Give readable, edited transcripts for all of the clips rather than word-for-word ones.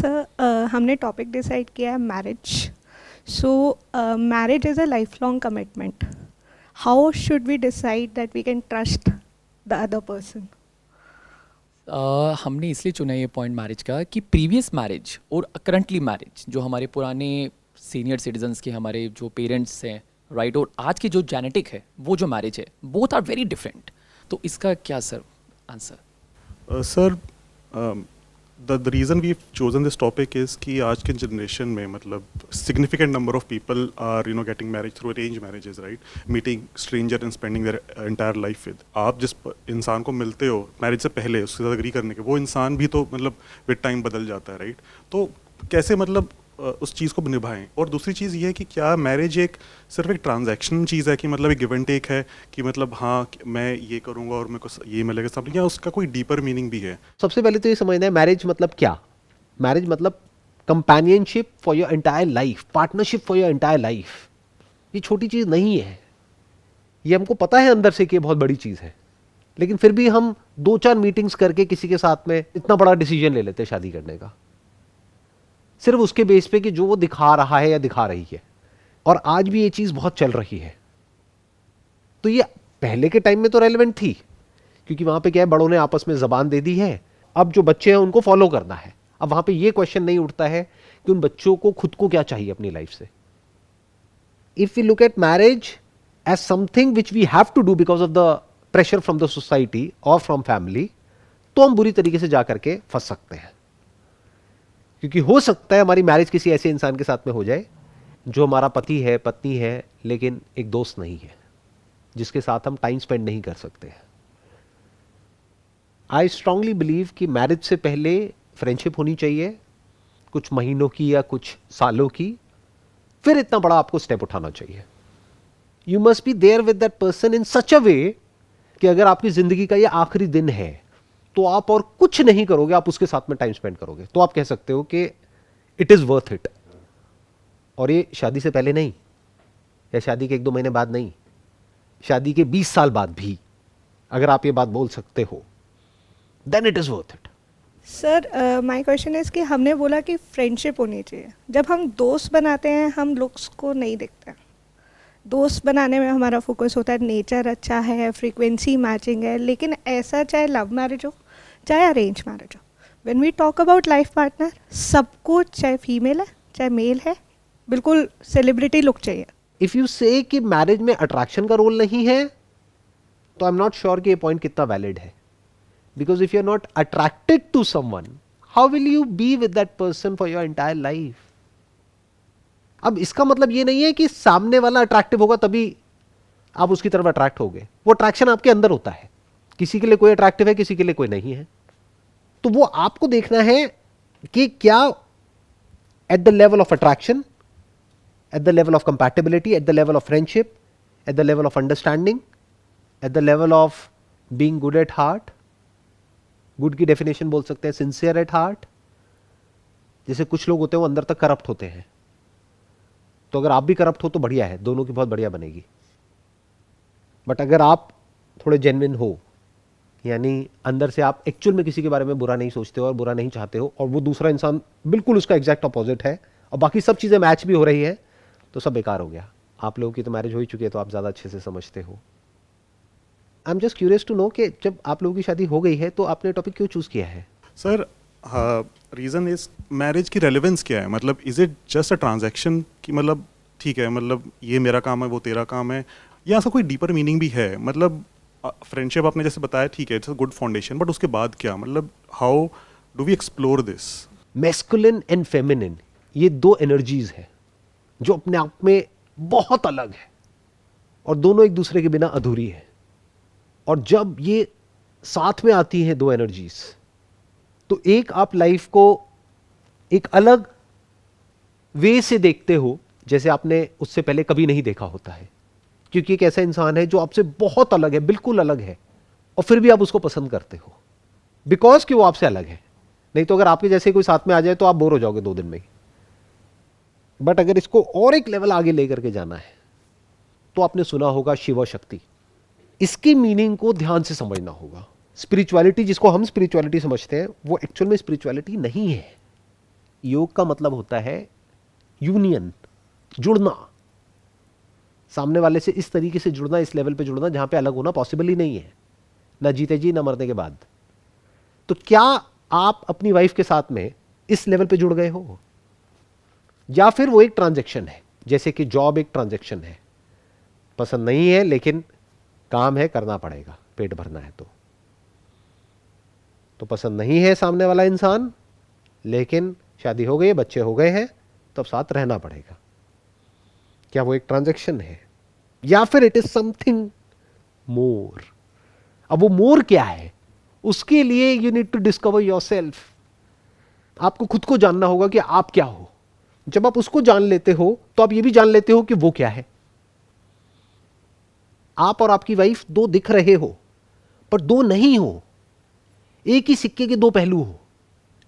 Sir हमने topic decide किया है marriage. So marriage is a lifelong commitment. How should we decide that we can trust the other person? हमने इसलिए चुना ये point marriage का कि प्रीवियस मैरिज और करंटली मैरिज, जो हमारे पुराने सीनियर सिटीजन्स के हमारे जो पेरेंट्स हैं राइट, और आज की जो जेनेटिक है वो जो मैरिज है, बोथ आर वेरी डिफरेंट. तो इसका क्या sir answer? Sir the reason we chosen this topic is कि आज के जनरेशन में मतलब significant number of people are getting marriage through arrange marriages, right, meeting stranger and spending their entire life with. आप जिस इंसान को मिलते हो मैरिज से पहले उसके साथ एग्री करने के, वो इंसान भी तो मतलब विद टाइम बदल जाता है, राइट. तो कैसे मतलब उस चीज़ को निभाएं. और दूसरी चीज़ ये है कि क्या मैरिज एक सिर्फ एक ट्रांजैक्शन चीज़ है कि मतलब एक गिव एंड टेक है कि मतलब हाँ मैं ये करूँगा और मेरे को ये मिलेगा सब, या उसका कोई डीपर मीनिंग भी है? सबसे पहले तो ये समझना है मैरिज मतलब क्या. मैरिज मतलब companionship for your entire life, partnership for your entire life. ये छोटी चीज़ नहीं है. ये हमको पता है अंदर से कि बहुत बड़ी चीज़ है, लेकिन फिर भी हम 2-4 मीटिंग्स करके किसी के साथ में इतना बड़ा डिसीजन ले लेते हैं शादी करने का, सिर्फ उसके बेस पे कि जो वो दिखा रहा है या दिखा रही है. और आज भी ये चीज़ बहुत चल रही है. तो ये पहले के टाइम में तो रेलेवेंट थी, क्योंकि वहां पे क्या है, बड़ों ने आपस में जबान दे दी है, अब जो बच्चे हैं उनको फॉलो करना है. अब वहां पे ये क्वेश्चन नहीं उठता है कि उन बच्चों को खुद को क्या चाहिए अपनी लाइफ से. If we look at marriage as something which we have to do because of the pressure from the society और फ्रॉम फैमिली, तो हम बुरी तरीके से जा करके फंस सकते हैं. क्योंकि हो सकता है हमारी मैरिज किसी ऐसे इंसान के साथ में हो जाए जो हमारा पति है, पत्नी है, लेकिन एक दोस्त नहीं है, जिसके साथ हम टाइम स्पेंड नहीं कर सकते हैं. आई स्ट्रांगली बिलीव कि मैरिज से पहले फ्रेंडशिप होनी चाहिए, कुछ महीनों की या कुछ सालों की, फिर इतना बड़ा आपको स्टेप उठाना चाहिए. You must be there with that person in such a way कि अगर आपकी जिंदगी का ये आखिरी दिन है तो आप और कुछ नहीं करोगे, आप उसके साथ में टाइम स्पेंड करोगे, तो आप कह सकते हो कि इट इज वर्थ इट. और ये शादी से पहले नहीं, या शादी के 1-2 महीने बाद नहीं, शादी के 20 साल बाद भी अगर आप ये बात बोल सकते हो, then it is worth it. Sir my question is कि हमने बोला कि फ्रेंडशिप होनी चाहिए. जब हम दोस्त बनाते हैं हम लुक्स को नहीं देखते हैं. दोस्त बनाने में हमारा फोकस होता है नेचर अच्छा है, फ्रीक्वेंसी मैचिंग है. लेकिन ऐसा चाहे लव मैरिज हो चाहे अरेंज मैरिज हो, when we talk about life partner, सबको चाहे फीमेल है चाहे मेल है, बिल्कुल सेलिब्रिटी लुक चाहिए. इफ यू से कि मैरिज में अट्रैक्शन का रोल नहीं है, तो आई एम नॉट श्योर कि ये पॉइंट कितना वैलिड है. Because if you are not attracted to someone, how will you be with that person for your entire life. अब इसका मतलब ये नहीं है कि सामने वाला अट्रैक्टिव होगा तभी आप उसकी तरफ अट्रैक्ट होगे. वो अट्रैक्शन आपके अंदर होता है. किसी के लिए कोई अट्रैक्टिव है, किसी के लिए कोई नहीं है. तो वो आपको देखना है कि क्या at the level of attraction, at the level of compatibility, at the level of friendship, at the level of understanding, at the level of being good at heart. good की definition बोल सकते हैं sincere at heart. जैसे कुछ लोग होते हैं वो अंदर तक करप्ट होते हैं, तो अगर आप भी करप्ट हो तो बढ़िया है, दोनों की बहुत बढ़िया बनेगी. बट अगर आप थोड़े जेन्युइन हो, यानी अंदर से आप एक्चुअल में किसी के बारे में बुरा नहीं सोचते हो और बुरा नहीं चाहते हो, और वो दूसरा इंसान बिल्कुल उसका एग्जैक्ट अपोजिट है, और बाकी सब चीज़ें मैच भी हो रही है, तो सब बेकार हो गया. आप लोगों की तो मैरिज हो ही चुकी है, तो आप ज़्यादा अच्छे से समझते हो. I am just curious to know कि जब आप लोगों की शादी हो गई है तो आपने टॉपिक क्यों चूज़ किया है? सर रीज़न इज मैरिज की रेलेवेंस क्या है. मतलब is it just a transaction कि मतलब ठीक है, मतलब ये मेरा काम है वो तेरा काम है, या ऐसा कोई डीपर मीनिंग भी है? मतलब फ्रेंडशिप आपने जैसे बताया ठीक है, it's a good foundation, but उसके बाद क्या, मतलब how do we explore this? Masculine and feminine, ये 2 एनर्जीज है जो अपने आप में बहुत अलग है, और दोनों एक दूसरे के बिना अधूरी है. और जब ये साथ में आती हैं 2 एनर्जीज, तो एक आप लाइफ को एक अलग वे से देखते हो, जैसे आपने उससे पहले कभी नहीं देखा होता है. क्योंकि एक ऐसा इंसान है जो आपसे बहुत अलग है, बिल्कुल अलग है, और फिर भी आप उसको पसंद करते हो बिकॉज कि वो आपसे अलग है. नहीं तो अगर आपके जैसे कोई साथ में आ जाए तो आप बोर हो जाओगे 2 दिन में ही. बट अगर इसको और एक लेवल आगे लेकर के जाना है, तो आपने सुना होगा शिव शक्ति. इसकी मीनिंग को ध्यान से समझना होगा. स्पिरिचुअलिटी जिसको हम स्पिरिचुअलिटी समझते हैं, वो एक्चुअल में स्पिरिचुअलिटी नहीं है. योग का मतलब होता है यूनियन, जुड़ना, सामने वाले से इस तरीके से जुड़ना, इस लेवल पे जुड़ना जहां पे अलग होना पॉसिबल ही नहीं है, ना जीते जी ना मरने के बाद। तो क्या आप अपनी वाइफ के साथ में इस लेवल पे जुड़ गए हो, या फिर वो एक ट्रांजैक्शन है, जैसे कि जॉब एक ट्रांजैक्शन है, पसंद नहीं है लेकिन काम है, करना पड़ेगा, पेट भरना है तो पसंद नहीं है सामने वाला इंसान, लेकिन शादी हो गई है, बच्चे हो गए हैं, तो अब साथ रहना पड़ेगा। क्या वो एक ट्रांजैक्शन है, या फिर इट इज समथिंग मोर? अब वो मोर क्या है, उसके लिए you need to discover yourself. आपको खुद को जानना होगा कि आप क्या हो। जब आप उसको जान लेते हो तो आप ये भी जान लेते हो कि वो क्या है। आप और आपकी वाइफ दो दिख रहे हो, पर दो नहीं हो, एक ही सिक्के के दो पहलू हो,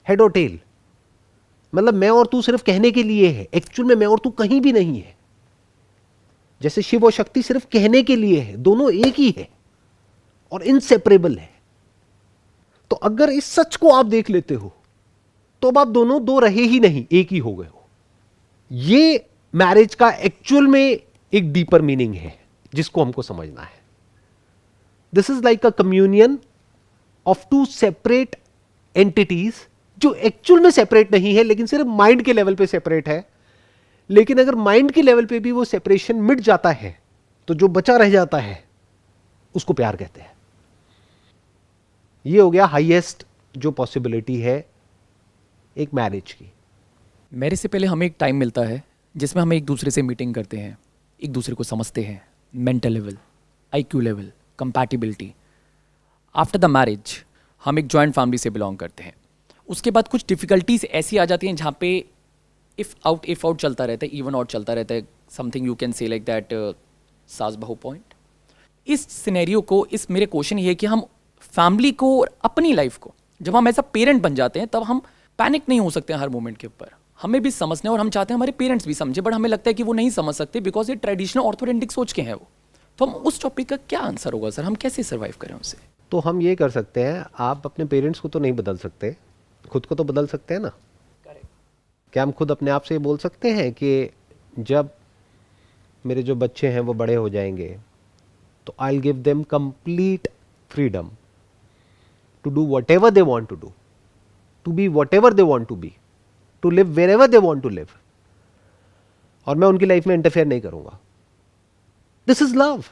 हेड और टेल। मतलब मैं और तू सिर्फ कहने के लिए है, एक्चुअल में मैं और तू कहीं भी नहीं है। जैसे शिव और शक्ति सिर्फ कहने के लिए है, दोनों एक ही है और इनसेपरेबल है। तो अगर इस सच को आप देख लेते हो तो अब आप दोनों दो रहे ही नहीं, एक ही हो गए हो। ये मैरिज का एक्चुअल में एक डीपर मीनिंग है जिसको हमको समझना है। This is like a communion of two separate entities, जो एक्चुअल में सेपरेट नहीं है, लेकिन सिर्फ माइंड के लेवल पे सेपरेट है। लेकिन अगर माइंड के लेवल पे भी वो सेपरेशन मिट जाता है तो जो बचा रह जाता है उसको प्यार कहते हैं। ये हो गया हाईएस्ट जो पॉसिबिलिटी है एक मैरिज की। मैरिज से पहले हमें एक टाइम मिलता है जिसमें हम एक दूसरे से मीटिंग करते हैं, एक दूसरे को समझते हैं, mental level, IQ level, compatibility. After the marriage हम एक जॉइंट फैमिली से बिलोंग करते हैं। उसके बाद कुछ डिफ़िकल्टीज ऐसी आ जाती हैं जहाँ पे इफ़ आउट चलता रहता है, इवन आउट चलता रहता है, something you can say like that सास बहू पॉइंट। इस सिनेरियो को, इस मेरे क्वेश्चन ये है कि हम फैमिली को और अपनी लाइफ को जब हम एज अ पेरेंट बन जाते हैं तब हम पैनिक नहीं हो सकते हैं हर मोमेंट के ऊपर। हमें भी समझना है और हम चाहते हैं हमारे पेरेंट्स भी समझे, बट हमें लगता है कि वो नहीं समझ सकते बिकॉज ये ट्रेडिशनल ऑर्थोडेंटिक सोच के हैं वो। तो हम उस टॉपिक का क्या आंसर होगा सर, हम कैसे सर्वाइव करें उससे? तो हम ये कर सकते हैं, आप अपने पेरेंट्स को तो नहीं बदल सकते, खुद को तो बदल सकते हैं ना। क्या हम खुद अपने आप से ये बोल सकते हैं कि जब मेरे जो बच्चे हैं वो बड़े हो जाएंगे तो I will give them complete freedom to do whatever they want to do, to be whatever they want to be, to live wherever they want to live, और मैं उनकी लाइफ में interfere नहीं करूंगा। This is love.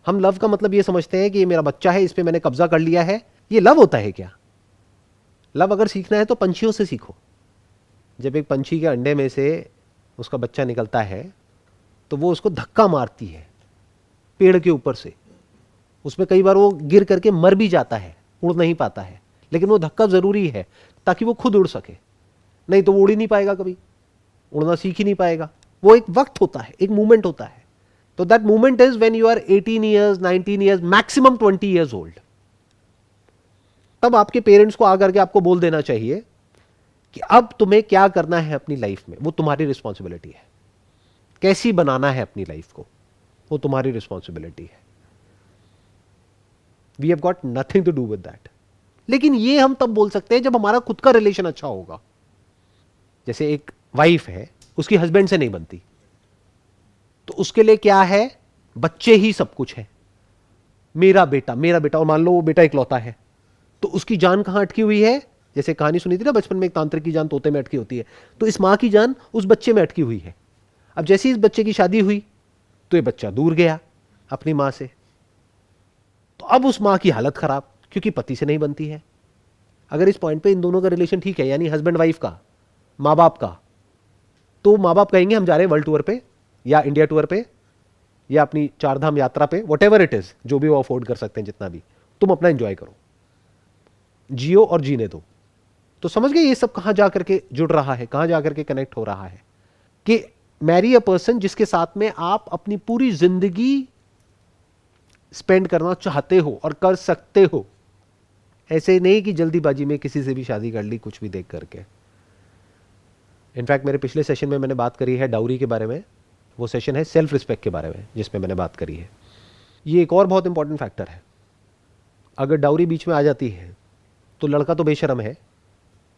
हम love का मतलब ये समझते हैं कि ये मेरा बच्चा है, इस पे मैंने कब्जा कर लिया है। ये लव होता है क्या? लव अगर सीखना है तो पंछियों से सीखो। जब एक पंछी के अंडे में से उसका बच्चा निकलता है तो वो उसको धक्का मारती है पेड़ के ऊपर से। उसमें कई बार वो गिर करके मर भी जाता है, उड़ नहीं पाता है, लेकिन वो धक्का जरूरी है ताकि वो खुद उड़ सके, नहीं तो वो उड़ ही नहीं पाएगा, कभी उड़ना सीख ही नहीं पाएगा। वो एक वक्त होता है, एक मूवमेंट होता है। तो that movement is when you are 18 years, 19 years, maximum 20 years old. तब आपके पेरेंट्स को आकर के आपको बोल देना चाहिए कि अब तुम्हें क्या करना है अपनी लाइफ में, वो तुम्हारी रिस्पॉन्सिबिलिटी है। कैसी बनाना है अपनी लाइफ को, वो तुम्हारी रिस्पॉन्सिबिलिटी है। We have got nothing to do with that. लेकिन ये हम तब बोल सकते हैं जब हमारा खुद का रिलेशन अच्छा होगा। जैसे एक वाइफ है, उसकी हस्बैंड से नहीं बनती, तो उसके लिए क्या है, बच्चे ही सब कुछ है। मेरा बेटा, और मान लो वो बेटा इकलौता है, तो उसकी जान कहां अटकी हुई है? जैसे कहानी सुनी थी ना बचपन में, एक तांत्रिक की जान तोते में अटकी होती है, तो इस मां की जान उस बच्चे में अटकी हुई है। अब जैसे इस बच्चे की शादी हुई तो ये बच्चा दूर गया अपनी मां से, तो अब उस मां की हालत खराब, क्योंकि पति से नहीं बनती है। अगर इस पॉइंट पे इन दोनों का रिलेशन ठीक है, यानी हस्बैंड वाइफ का, माँ बाप का, तो माँ बाप कहेंगे हम जा रहे हैं वर्ल्ड टूर पे या इंडिया टूर पे या अपनी चारधाम यात्रा पे, वट एवर इट इज, जो भी वो अफोर्ड कर सकते हैं, जितना भी, तुम अपना एंजॉय करो, जियो और जीने दो। तो समझ गए ये सब कहां जाकर के जुड़ रहा है, कहां जाकर के कनेक्ट हो रहा है कि मैरी अ पर्सन जिसके साथ में आप अपनी पूरी जिंदगी स्पेंड करना चाहते हो और कर सकते हो। ऐसे नहीं कि जल्दीबाजी में किसी से भी शादी कर ली कुछ भी देख करके। इनफैक्ट मेरे पिछले सेशन में मैंने बात करी है डाउरी के बारे में, वो सेशन है सेल्फ रिस्पेक्ट के बारे में जिसमें मैंने बात करी है। ये एक और बहुत इंपॉर्टेंट फैक्टर है। अगर डाउरी बीच में आ जाती है तो लड़का तो बेशर्म है,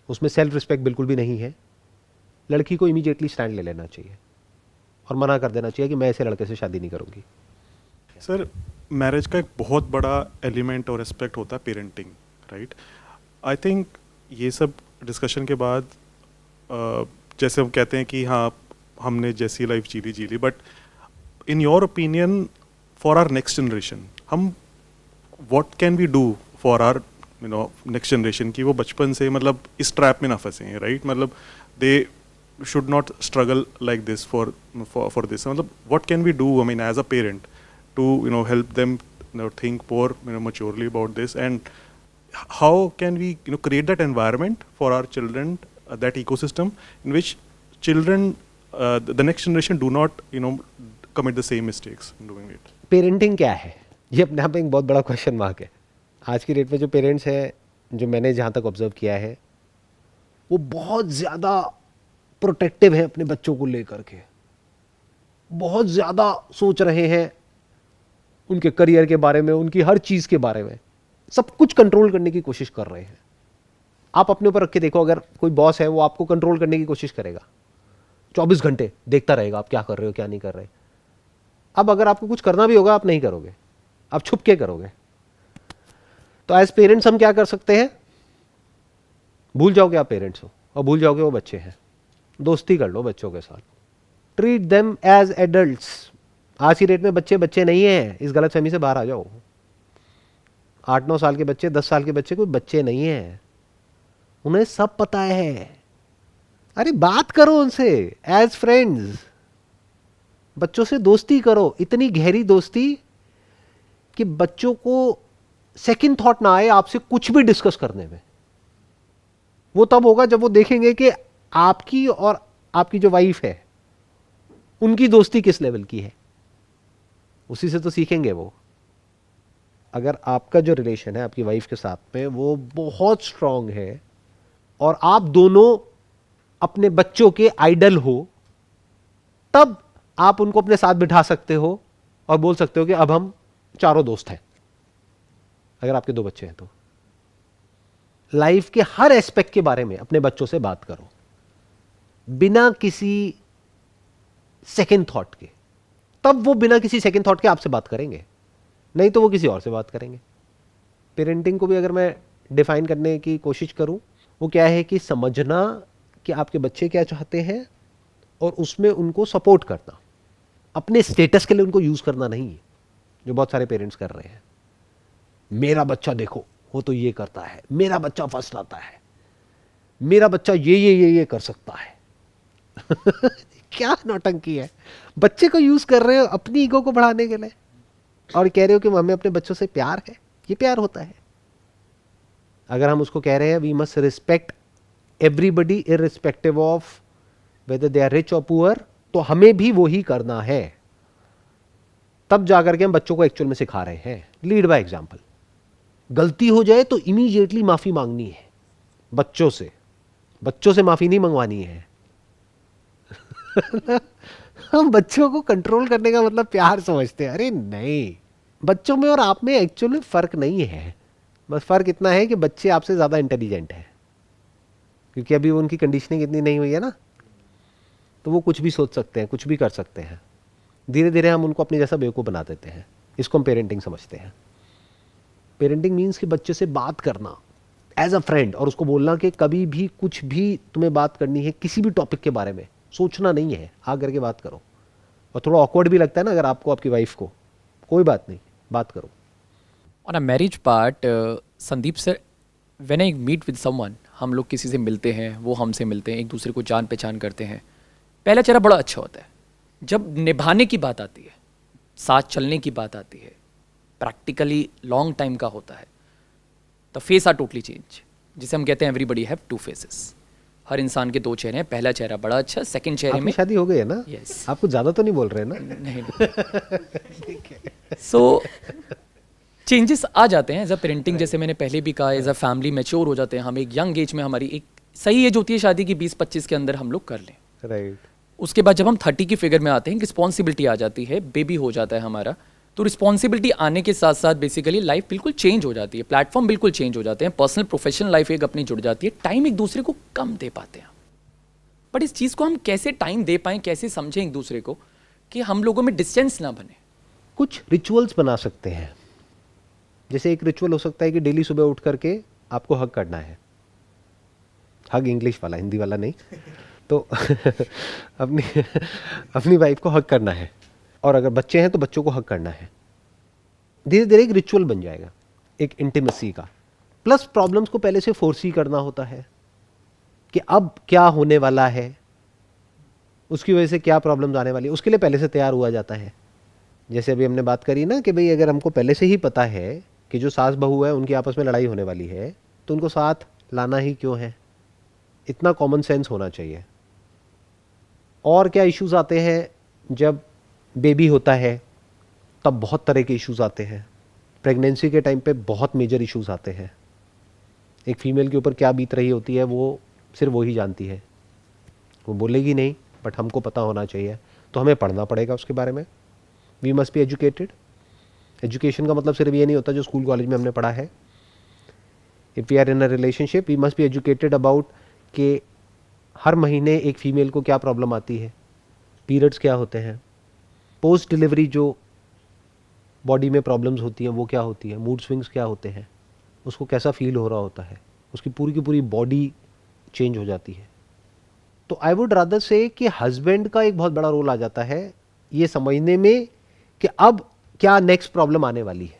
उसमें सेल्फ रिस्पेक्ट बिल्कुल भी नहीं है, लड़की को इमीडिएटली स्टैंड ले लेना चाहिए और मना कर देना चाहिए कि मैं ऐसे लड़के से शादी नहीं करूँगी। सर, मैरिज का एक बहुत बड़ा एलिमेंट और एस्पेक्ट होता है पेरेंटिंग, राइट? आई थिंक ये सब डिस्कशन के बाद जैसे हम कहते हैं कि हाँ हमने जैसी लाइफ जी ली, but in your opinion for our next generation हम what can we do for our next generation की वो बचपन से मतलब इस ट्रैप में ना फंसे हैं, राइट? मतलब they should not struggle like this for this, मतलब what can we do, I mean as a parent, to help them think more maturely about this, and how can we create that environment for our children, that ecosystem in which children, the next generation do not commit the same mistakes in doing it. Parenting क्या है, ये अपने आप में एक बहुत बड़ा question mark है। आज की डेट में जो पेरेंट्स हैं, जो मैंने जहाँ तक ऑब्जर्व किया है, वो बहुत ज़्यादा प्रोटेक्टिव हैं अपने बच्चों को लेकर के, बहुत ज़्यादा सोच रहे हैं उनके करियर के बारे में, उनकी हर चीज़ के बारे में, सब कुछ कंट्रोल करने की कोशिश कर रहे हैं। आप अपने ऊपर रख के देखो, अगर कोई बॉस है वो आपको कंट्रोल करने की कोशिश करेगा, 24 घंटे देखता रहेगा आप क्या कर रहे हो क्या नहीं कर रहे। अब अगर आपको कुछ करना भी होगा आप नहीं करोगे, आप छुप के करोगे। तो एज पेरेंट्स हम क्या कर सकते हैं, भूल जाओगे आप पेरेंट्स हो और भूल जाओगे वो बच्चे हैं, दोस्ती कर लो बच्चों के साथ, ट्रीट देम एज एडल्ट्स। आज की डेट में बच्चे बच्चे नहीं हैं, इस गलतफहमी से बाहर आ जाओ। 8-9 साल के बच्चे, 10 साल के बच्चे कोई बच्चे नहीं हैं, उन्हें सब पता है। अरे बात करो उनसे एज फ्रेंड्स, बच्चों से दोस्ती करो, इतनी गहरी दोस्ती कि बच्चों को सेकंड थॉट ना आए आपसे कुछ भी डिस्कस करने में। वो तब होगा जब वो देखेंगे कि आपकी और आपकी जो वाइफ है उनकी दोस्ती किस लेवल की है, उसी से तो सीखेंगे वो। अगर आपका जो रिलेशन है आपकी वाइफ के साथ में वो बहुत स्ट्रांग है और आप दोनों अपने बच्चों के आइडल हो, तब आप उनको अपने साथ बिठा सकते हो और बोल सकते हो कि अब हम चारों दोस्त हैं। अगर आपके 2 बच्चे हैं तो लाइफ के हर एस्पेक्ट के बारे में अपने बच्चों से बात करो, बिना किसी सेकंड थॉट के। तब वो बिना किसी सेकंड थॉट के आपसे बात करेंगे, नहीं तो वो किसी और से बात करेंगे। पेरेंटिंग को भी अगर मैं डिफाइन करने की कोशिश करूं, वो क्या है कि समझना कि आपके बच्चे क्या चाहते हैं और उसमें उनको सपोर्ट करना, अपने स्टेटस के लिए उनको यूज करना नहीं, जो बहुत सारे पेरेंट्स कर रहे हैं। मेरा बच्चा देखो वो तो ये करता है, मेरा बच्चा फर्स्ट आता है, मेरा बच्चा ये कर सकता है। क्या नौटंकी है, बच्चे को यूज कर रहे हो अपनी ईगो को बढ़ाने के लिए और कह रहे हो कि हमें अपने बच्चों से प्यार है। ये प्यार होता है? अगर हम उसको कह रहे हैं we must respect everybody irrespective of whether they are rich और पुअर, तो हमें भी वो ही करना है। तब जाकर के हम बच्चों को एक्चुअल में सिखा रहे हैं, लीड बाय एग्जांपल। गलती हो जाए तो इमीडिएटली माफी मांगनी है बच्चों से माफी नहीं मंगवानी है। हम बच्चों को कंट्रोल करने का मतलब प्यार समझते हैं। अरे नहीं, बच्चों में और आप में एक्चुअल में फर्क नहीं है। बस फर्क इतना है कि बच्चे आपसे ज्यादा इंटेलिजेंट हैं, क्योंकि अभी उनकी कंडीशनिंग इतनी नहीं हुई है ना, तो वो कुछ भी सोच सकते हैं, कुछ भी कर सकते हैं। धीरे धीरे हम उनको अपने जैसा बेवकूफ़ बना देते हैं। इसको हम पेरेंटिंग समझते हैं। पेरेंटिंग मीन्स कि बच्चे से बात करना एज अ फ्रेंड और उसको बोलना कि कभी भी कुछ भी तुम्हें बात करनी है किसी भी टॉपिक के बारे में, सोचना नहीं है, आकर के बात करो। और थोड़ा ऑकवर्ड भी लगता है ना अगर आपको आपकी वाइफ को, कोई बात नहीं, बात करो। On a marriage part, Sandeep sir, when I meet with someone, हम लोग किसी से मिलते हैं, वो हमसे मिलते हैं, एक दूसरे को जान पहचान करते हैं, पहला चेहरा बड़ा अच्छा होता है। जब निभाने की बात आती है, साथ चलने की बात आती है, प्रैक्टिकली लॉन्ग टाइम का होता है, the face are totally change, जिसे हम कहते हैं एवरीबडी हैव 2 फेसेस। हर इंसान के 2 चेहरे हैं, पहला चेहरा बड़ा अच्छा, सेकंड चेहरे में शादी हो गई है ना? Yes. आप कुछ ज्यादा तो नहीं बोल रहे ना? नहीं। सो चेंजेस आ जाते हैं एज अ पेरेंटिंग, जैसे मैंने पहले भी कहा, एज अ फैमिली मैच्योर हो जाते हैं हम। एक यंग एज में हमारी एक सही एज होती है शादी की 20-25 के अंदर हम लोग कर लें। राइट। उसके बाद जब हम 30 की फिगर में आते हैं, रिस्पॉन्सिबिलिटी आ जाती है, बेबी हो जाता है हमारा, तो रिस्पॉन्सिबिलिटी आने के साथ साथ बेसिकली लाइफ बिल्कुल चेंज हो जाती है, प्लेटफॉर्म बिल्कुल चेंज हो जाते हैं, पर्सनल प्रोफेशनल लाइफ एक अपनी जुड़ जाती है, टाइम एक दूसरे को कम दे पाते हैं। बट इस चीज़ को हम कैसे टाइम दे पाएँ, कैसे समझें एक दूसरे को कि हम लोगों में डिस्टेंस ना बने? कुछ रिचुअल्स बना सकते हैं। जैसे एक रिचुअल हो सकता है कि डेली सुबह उठ करके आपको हग करना है। हग इंग्लिश वाला, हिंदी वाला नहीं। तो अपनी अपनी वाइफ को हग करना है, और अगर बच्चे हैं तो बच्चों को हग करना है। धीरे धीरे एक रिचुअल बन जाएगा, एक इंटीमेसी का। प्लस प्रॉब्लम्स को पहले से फोर्सी करना होता है कि अब क्या होने वाला है, उसकी वजह से क्या प्रॉब्लम्स आने वाली है, उसके लिए पहले से तैयार हुआ जाता है। जैसे अभी हमने बात करी ना कि भाई अगर हमको पहले से ही पता है कि जो सास बहू है उनकी आपस में लड़ाई होने वाली है, तो उनको साथ लाना ही क्यों है। इतना कॉमन सेंस होना चाहिए। और क्या इश्यूज आते हैं जब बेबी होता है, तब बहुत तरह के इश्यूज आते हैं। प्रेगनेंसी के टाइम पे बहुत मेजर इश्यूज आते हैं। एक फीमेल के ऊपर क्या बीत रही होती है वो सिर्फ वो ही जानती है, वो बोलेगी नहीं, बट हमको पता होना चाहिए। तो हमें पढ़ना पड़ेगा उसके बारे में। We must be educated. Education का मतलब सिर्फ ये नहीं होता जो स्कूल कॉलेज में हमने पढ़ा है। If we are in a relationship we must be educated about कि हर महीने एक फीमेल को क्या प्रॉब्लम आती है, पीरियड्स क्या होते हैं, पोस्ट डिलीवरी जो बॉडी में प्रॉब्लम्स होती हैं वो क्या होती है, मूड स्विंग्स क्या होते हैं, उसको कैसा फील हो रहा होता है, उसकी पूरी की पूरी बॉडी चेंज हो जाती है। तो आई वुड रादर से कि हस्बैंड का एक बहुत बड़ा रोल आ जाता है ये समझने में कि अब क्या नेक्स्ट प्रॉब्लम आने वाली है।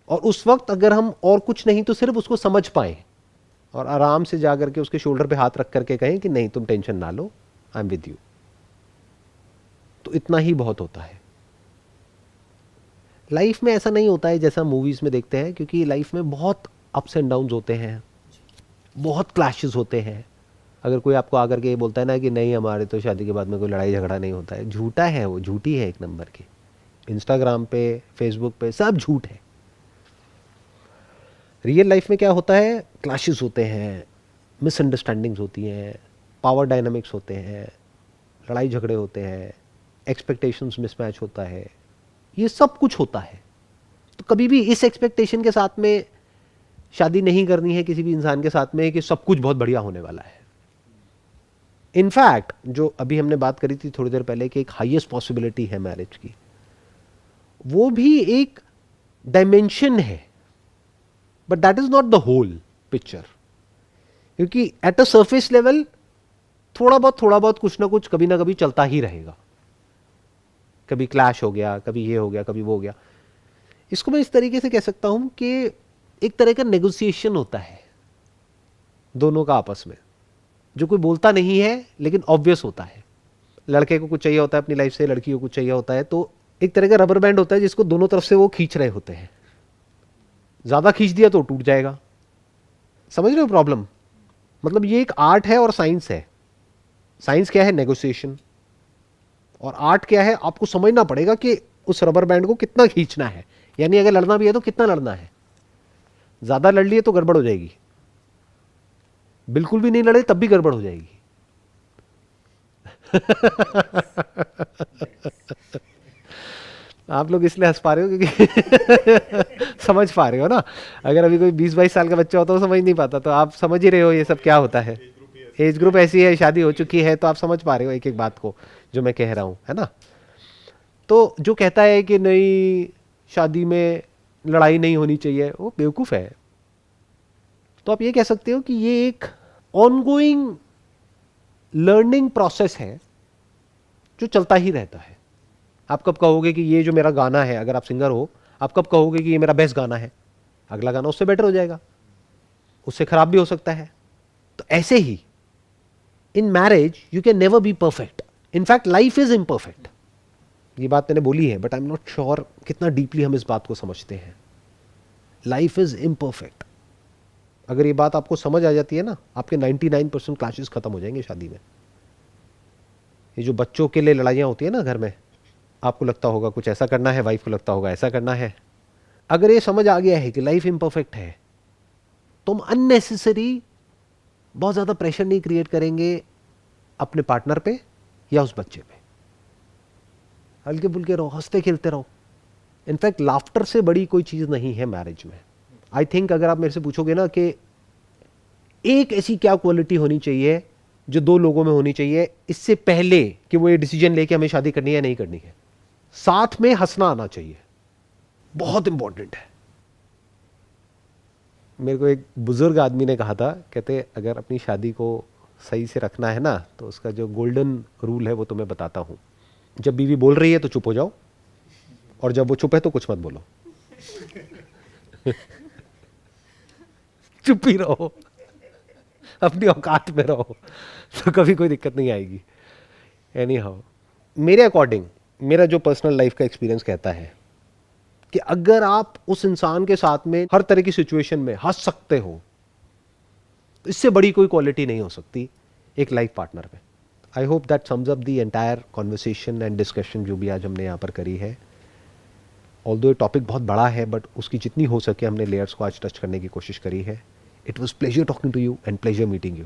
और उस वक्त अगर हम और कुछ नहीं तो सिर्फ उसको समझ पाए और आराम से जा करके उसके शोल्डर पे हाथ रख करके कहें कि नहीं तुम टेंशन ना लो, आई एम विद यू, तो इतना ही बहुत होता है। लाइफ में ऐसा नहीं होता है जैसा मूवीज में देखते हैं, क्योंकि लाइफ में बहुत अप्स एंड डाउन्स होते हैं, बहुत क्लैशेस होते हैं। अगर कोई आपको आकर के ये बोलता है ना कि नहीं हमारे तो शादी के बाद में कोई लड़ाई झगड़ा नहीं होता है, झूठा है, वो झूठी है एक नंबर की। इंस्टाग्राम पे, फेसबुक पे सब झूठ है। रियल लाइफ में क्या होता है, क्लैशेस होते हैं, मिसअंडरस्टैंडिंग्स होती हैं, पावर डायनामिक्स होते हैं, लड़ाई झगड़े होते हैं, एक्सपेक्टेशंस मिसमैच होता है, ये सब कुछ होता है। तो कभी भी इस एक्सपेक्टेशन के साथ में शादी नहीं करनी है किसी भी इंसान के साथ में कि सब कुछ बहुत बढ़िया होने वाला है। इनफैक्ट जो अभी हमने बात करी थी थोड़ी देर पहले कि एक हाईएस्ट पॉसिबिलिटी है मैरिज की, वो भी एक डायमेंशन है, but that is not the whole picture. क्योंकि एट अ सरफेस लेवल थोड़ा बहुत कुछ ना कुछ कभी ना कभी चलता ही रहेगा। कभी क्लैश हो गया, कभी ये हो गया, कभी वो हो गया। इसको मैं इस तरीके से कह सकता हूं कि एक तरह का नेगोशिएशन होता है दोनों का आपस में, जो कोई बोलता नहीं है लेकिन ऑब्वियस होता है। लड़के को कुछ चाहिए होता है अपनी लाइफ से, लड़की को कुछ चाहिए होता है, तो एक तरह का रबर बैंड होता है जिसको दोनों तरफ से वो खींच रहे होते हैं। ज्यादा खींच दिया तो टूट जाएगा। समझ रहे हो प्रॉब्लम? मतलब ये एक आर्ट है और साइंस है। साइंस क्या है? नेगोशिएशन। और आर्ट क्या है? आपको समझना पड़ेगा कि उस रबर बैंड को कितना खींचना है, यानी अगर लड़ना भी है तो कितना लड़ना है। ज्यादा लड़ लिए तो गड़बड़ हो जाएगी, बिल्कुल भी नहीं लड़े तब भी गड़बड़ हो जाएगी। आप लोग इसलिए हंस पा रहे हो क्योंकि समझ पा रहे हो ना। अगर अभी कोई 20-22 साल का बच्चा होता तो समझ नहीं पाता, तो आप समझ ही रहे हो ये सब क्या होता है। एज ग्रुप ऐसी है, शादी हो चुकी है, तो आप समझ पा रहे हो एक एक बात को जो मैं कह रहा हूं, है ना। तो जो कहता है कि नहीं शादी में लड़ाई नहीं होनी चाहिए, वो बेवकूफ है। तो आप ये कह सकते हो कि ये एक ऑनगोइंग लर्निंग प्रोसेस है जो चलता ही रहता है। आप कब कहोगे कि ये जो मेरा गाना है, अगर आप सिंगर हो, आप कब कहोगे कि ये मेरा बेस्ट गाना है? अगला गाना उससे बेटर हो जाएगा, उससे खराब भी हो सकता है। तो ऐसे ही in marriage you can never be perfect. In fact life is imperfect. ये बात मैंने बोली है, but I am not sure कितना डीपली हम इस बात को समझते हैं। Life is imperfect. अगर ये बात आपको समझ आ जाती है ना, आपके 99% क्लैशेस खत्म हो जाएंगे शादी में। ये जो बच्चों के लिए लड़ाइयाँ होती है ना घर में, आपको लगता होगा कुछ ऐसा करना है, वाइफ को लगता होगा ऐसा करना है। अगर ये समझ आ गया है कि लाइफ इम्परफेक्ट है, तो हम अननेसेसरी बहुत ज़्यादा प्रेशर नहीं क्रिएट करेंगे अपने पार्टनर पे या उस बच्चे पे। हल्के फुल्के रहो, हंसते खेलते रहो। इनफैक्ट लाफ्टर से बड़ी कोई चीज़ नहीं है मैरिज में। आई थिंक अगर आप मेरे से पूछोगे ना कि एक ऐसी क्या क्वालिटी होनी चाहिए जो दो लोगों में होनी चाहिए इससे पहले कि वो ये डिसीजन ले कि हमें शादी करनी है या नहीं करनी है। साथ में हंसना आना चाहिए, बहुत इंपॉर्टेंट है। मेरे को एक बुजुर्ग आदमी ने कहा था, कहते अगर अपनी शादी को सही से रखना है ना तो उसका जो गोल्डन रूल है वो तुम्हें बताता हूं। जब बीवी बोल रही है तो चुप हो जाओ, और जब वो चुप है तो कुछ मत बोलो। चुप ही रहो, अपनी औकात में रहो, तो कभी कोई दिक्कत नहीं आएगी। एनी हाउ, मेरे अकॉर्डिंग मेरा जो पर्सनल लाइफ का एक्सपीरियंस कहता है कि अगर आप उस इंसान के साथ में हर तरह की सिचुएशन में हंस सकते हो, तो इससे बड़ी कोई क्वालिटी नहीं हो सकती एक लाइफ पार्टनर में। I hope that sums up the entire conversation and discussion जो भी आज हमने यहाँ पर करी है। ऑल्दो ये टॉपिक बहुत बड़ा है, बट उसकी जितनी हो सके हमने लेयर्स को आज टच करने की कोशिश करी है। It was pleasure talking to you and pleasure meeting you.